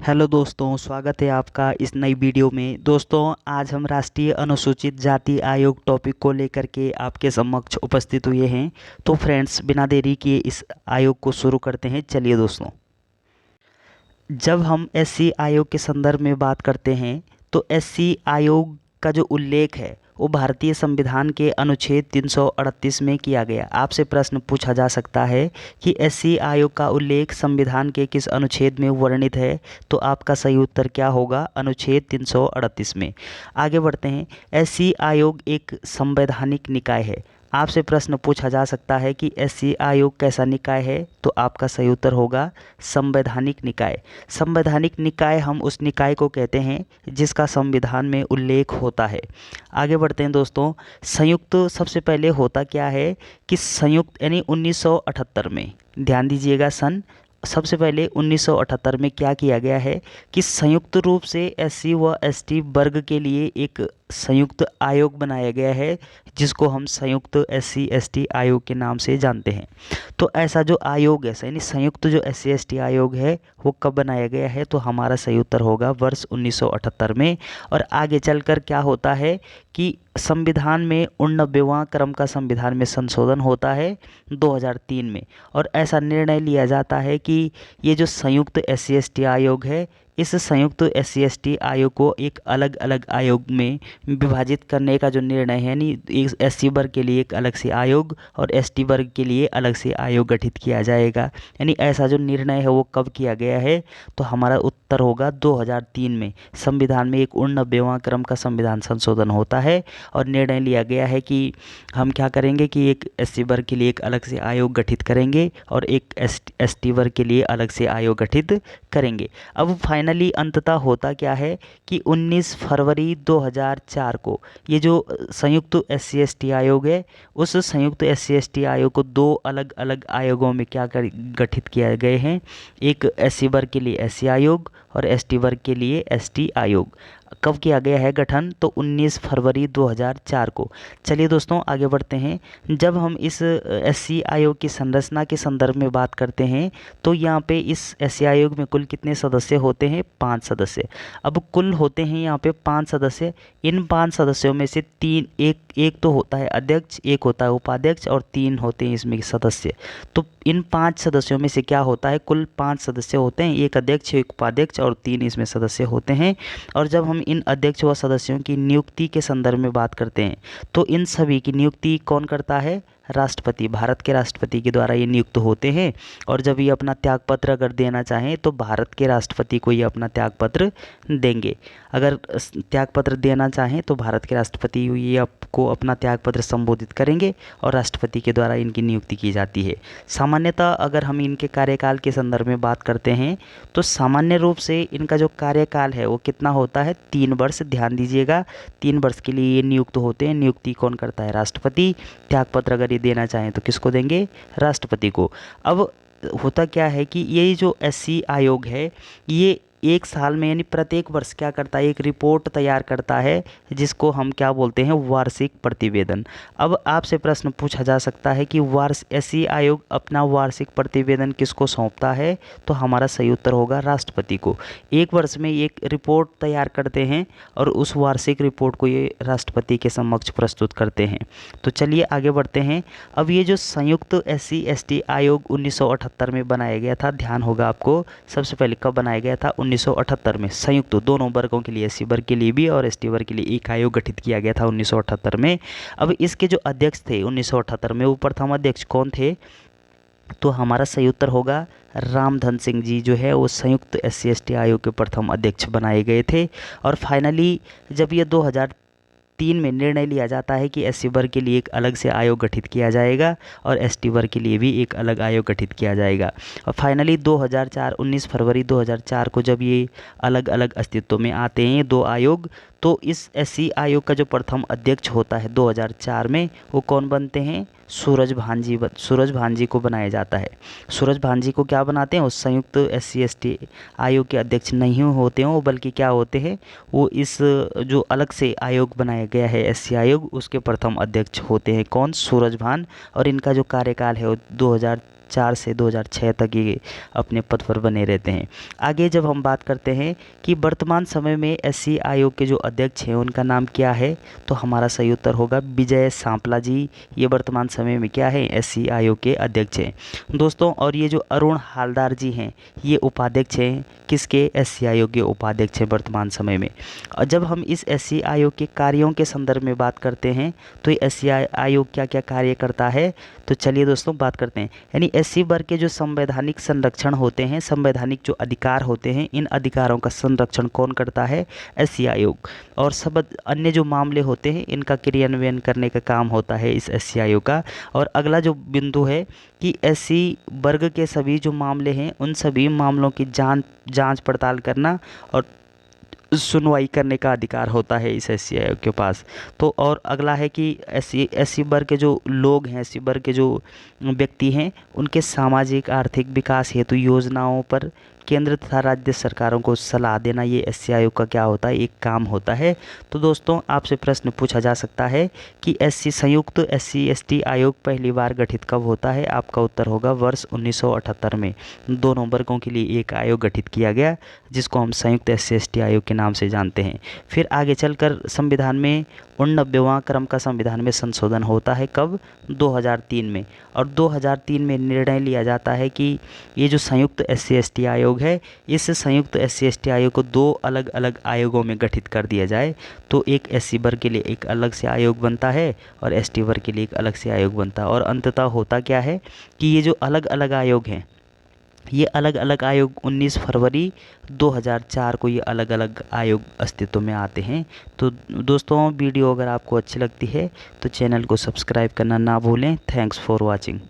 Hello दोस्तों, स्वागत है आपका इस नई वीडियो में। दोस्तों, आज हम राष्ट्रीय अनुसूचित जाति आयोग टॉपिक को लेकर के आपके समक्ष उपस्थित हुए हैं। तो फ्रेंड्स, बिना देरी किए इस आयोग को शुरू करते हैं। चलिए दोस्तों, जब हम एससी आयोग के संदर्भ में बात करते हैं तो एससी आयोग का जो उल्लेख है वो भारतीय संविधान के अनुच्छेद 338 में किया गया। आपसे प्रश्न पूछा जा सकता है कि एससी आयोग का उल्लेख संविधान के किस अनुच्छेद में वर्णित है, तो आपका सही उत्तर क्या होगा? अनुच्छेद 338 में। आगे बढ़ते हैं। एससी आयोग एक संवैधानिक निकाय है। आपसे प्रश्न पूछा जा सकता है कि एससी आयोग कैसा निकाय है, तो आपका सही उत्तर होगा संवैधानिक निकाय। संवैधानिक निकाय हम उस निकाय को कहते हैं जिसका संविधान में उल्लेख होता है। आगे बढ़ते हैं दोस्तों। संयुक्त सबसे पहले होता क्या है कि संयुक्त यानी 1978 में, ध्यान दीजिएगा, सबसे पहले 1978 में क्या किया गया है कि संयुक्त रूप से एससी व एसटी वर्ग के लिए एक संयुक्त आयोग बनाया गया है जिसको हम संयुक्त एससी एसटी आयोग के नाम से जानते हैं। तो ऐसा जो आयोग है, यानी संयुक्त जो एससी एसटी आयोग है, वो कब बनाया गया है? तो हमारा सही उत्तर होगा वर्ष 1978 में। और आगे चलकर क्या होता है कि संविधान में 89वां क्रम का संविधान में संशोधन होता है 2003 में, और ऐसा निर्णय लिया जाता है कि ये जो संयुक्त एससी एसटी आयोग है, इस संयुक्त एससी एसटी आयोग को एक अलग अलग आयोग में विभाजित करने का जो निर्णय है, यानी एससी वर्ग के लिए एक अलग से आयोग और एसटी वर्ग के लिए अलग से आयोग गठित किया जाएगा। यानी ऐसा जो निर्णय है वो कब किया गया है? तो हमारा उत्तर होगा 2003 में। संविधान में एक 89वां क्रम का संविधान संशोधन होता है और निर्णय लिया गया है कि हम क्या करेंगे कि एक एससी वर्ग के लिए एक अलग से आयोग गठित करेंगे और एक एसटी वर्ग के लिए अलग से आयोग गठित करेंगे। अब फाइनली अंततः होता क्या है कि 19 फरवरी 2004 को ये जो संयुक्त एससी एसटी आयोग है, उस संयुक्त एससी एसटी आयोग को दो अलग अलग आयोगों में गठित किया गए हैं। एक एससी वर्ग के लिए एससी आयोग और एसटी वर्ग के लिए एसटी आयोग। कब किया गया है गठन? तो 19 फरवरी 2004 को। चलिए दोस्तों, आगे बढ़ते हैं। जब हम इस एससी आयोग की संरचना के संदर्भ में बात करते हैं तो यहाँ पे इस एससी आयोग में कुल कितने सदस्य होते हैं? 5 सदस्य। अब कुल होते हैं यहाँ पे 5 सदस्य। इन 5 सदस्यों में से एक तो होता है अध्यक्ष, एक होता है उपाध्यक्ष और 3 होते हैं इसमें सदस्य। तो इन 5 सदस्यों में से क्या होता है? कुल 5 सदस्य होते हैं, एक अध्यक्ष, एक उपाध्यक्ष और 3 इसमें सदस्य होते हैं। और जब हम इन अध्यक्ष व सदस्यों की नियुक्ति के संदर्भ में बात करते हैं तो इन सभी की नियुक्ति कौन करता है? राष्ट्रपति, भारत के राष्ट्रपति के द्वारा ये नियुक्त होते हैं। और जब ये अपना त्यागपत्र अगर देना चाहें तो भारत के राष्ट्रपति को ये अपना त्यागपत्र देंगे। अगर त्यागपत्र देना चाहें तो भारत के राष्ट्रपति ये आपको अपना त्यागपत्र संबोधित करेंगे और राष्ट्रपति के द्वारा इनकी नियुक्ति की जाती है। सामान्यतः अगर हम इनके कार्यकाल के संदर्भ में बात करते हैं तो सामान्य रूप से इनका जो कार्यकाल है वो कितना होता है? 3 वर्ष। ध्यान दीजिएगा, 3 वर्ष के लिए ये नियुक्त होते हैं। नियुक्ति कौन करता है? राष्ट्रपति। त्यागपत्र अगर ये देना चाहें तो किसको देंगे? राष्ट्रपति को। अब होता क्या है कि ये जो एससी आयोग है ये एक साल में यानी प्रत्येक वर्ष क्या करता है? एक रिपोर्ट तैयार करता है जिसको हम क्या बोलते हैं? वार्षिक प्रतिवेदन। अब आपसे प्रश्न पूछा जा सकता है कि एससी आयोग अपना वार्षिक प्रतिवेदन किसको सौंपता है? तो हमारा सही उत्तर होगा राष्ट्रपति को। एक वर्ष में एक रिपोर्ट तैयार करते हैं और उस वार्षिक रिपोर्ट को ये राष्ट्रपति के समक्ष प्रस्तुत करते हैं। तो चलिए आगे बढ़ते हैं। अब ये जो संयुक्त एससी एसटी आयोग 1978 में बनाया गया था, ध्यान होगा आपको, सबसे पहले कब बनाया गया था? 1978 में। संयुक्त दोनों वर्गों के लिए, एससी वर्ग के लिए भी और एसटी वर्ग के लिए एक आयोग गठित किया गया था 1978 में। अब इसके जो अध्यक्ष थे 1978 में, वो प्रथम अध्यक्ष कौन थे? तो हमारा सही उत्तर होगा रामधन सिंह जी जो है वो संयुक्त एससी एसटी आयोग के प्रथम अध्यक्ष बनाए गए थे। और फाइनली जब ये 2003 में निर्णय लिया जाता है कि एससी वर्ग के लिए एक अलग से आयोग गठित किया जाएगा और एसटी वर्ग के लिए भी एक अलग आयोग गठित किया जाएगा। और फाइनली 2004 19 फरवरी 2004 को जब ये अलग अलग अस्तित्व में आते हैं दो आयोग, तो इस एससी आयोग का जो प्रथम अध्यक्ष होता है 2004 में, वो कौन बनते हैं? सूरज भानजी को बनाया जाता है। सूरज भानजी को क्या बनाते हैं? वो संयुक्त एससी एसटी आयोग के अध्यक्ष नहीं होते हैं, वो बल्कि क्या होते हैं? वो इस जो अलग से आयोग बनाया गया है एससी आयोग, उसके प्रथम अध्यक्ष होते हैं। कौन? सूरज भान। और इनका जो कार्यकाल है वो 2004 से 2006 तक ये अपने पद पर बने रहते हैं। आगे जब हम बात करते हैं कि वर्तमान समय में एससी आयोग के जो अध्यक्ष हैं उनका नाम क्या है, तो हमारा सही उत्तर होगा विजय सांपला जी। ये वर्तमान समय में क्या है, एससी आयोग के अध्यक्ष हैं दोस्तों। और ये जो अरुण हालदार जी हैं ये उपाध्यक्ष हैं, किसके, एससी आयोग के उपाध्यक्ष हैं वर्तमान समय में। और जब हम इस एससी आयोग के कार्यों के संदर्भ में बात करते हैं तो ये एससी आयोग क्या क्या कार्य करता है, तो चलिए दोस्तों बात करते हैं। यानी एससी वर्ग के जो संवैधानिक संरक्षण होते हैं, संवैधानिक जो अधिकार होते हैं, इन अधिकारों का संरक्षण कौन करता है, एससी आयोग। और सब अन्य जो मामले होते हैं इनका क्रियान्वयन करने का काम होता है इस एससी आयोग का। और अगला जो बिंदु है कि एससी वर्ग के सभी जो मामले हैं उन सभी मामलों की जांच पड़ताल करना और सुनवाई करने का अधिकार होता है इस एससी आयोग के पास। तो और अगला है कि एससी वर्ग के जो लोग हैं, एससी वर्ग के जो व्यक्ति हैं, उनके सामाजिक आर्थिक विकास हेतु योजनाओं पर केंद्र तथा राज्य सरकारों को सलाह देना, ये एससी आयोग का क्या होता है, एक काम होता है। तो दोस्तों आपसे प्रश्न पूछा जा सकता है कि संयुक्त एससी एसटी आयोग पहली बार गठित कब होता है, आपका उत्तर होगा वर्ष 1978 में। दोनों वर्गों के लिए एक आयोग गठित किया गया जिसको हम संयुक्त एससी एसटी आयोग के नाम से जानते हैं। फिर आगे चलकर संविधान में 89वां क्रम का संविधान में संशोधन होता है, कब, 2003 में। और 2003 में निर्णय लिया जाता है कि ये जो संयुक्त एससी एसटी आयोग है, इस संयुक्त एससी एसटी आयोग को दो अलग अलग आयोगों में गठित कर दिया जाए। तो एक एससी वर्ग के लिए एक अलग से आयोग बनता है और एसटी वर्ग के लिए एक अलग से आयोग बनता है। और अंततः होता क्या है कि ये जो अलग अलग आयोग हैं, ये अलग अलग आयोग 19 फरवरी 2004 को ये अलग अलग आयोग अस्तित्व में आते हैं। तो दोस्तों वीडियो अगर आपको अच्छी लगती है तो चैनल को सब्सक्राइब करना ना भूलें। Thanks for watching.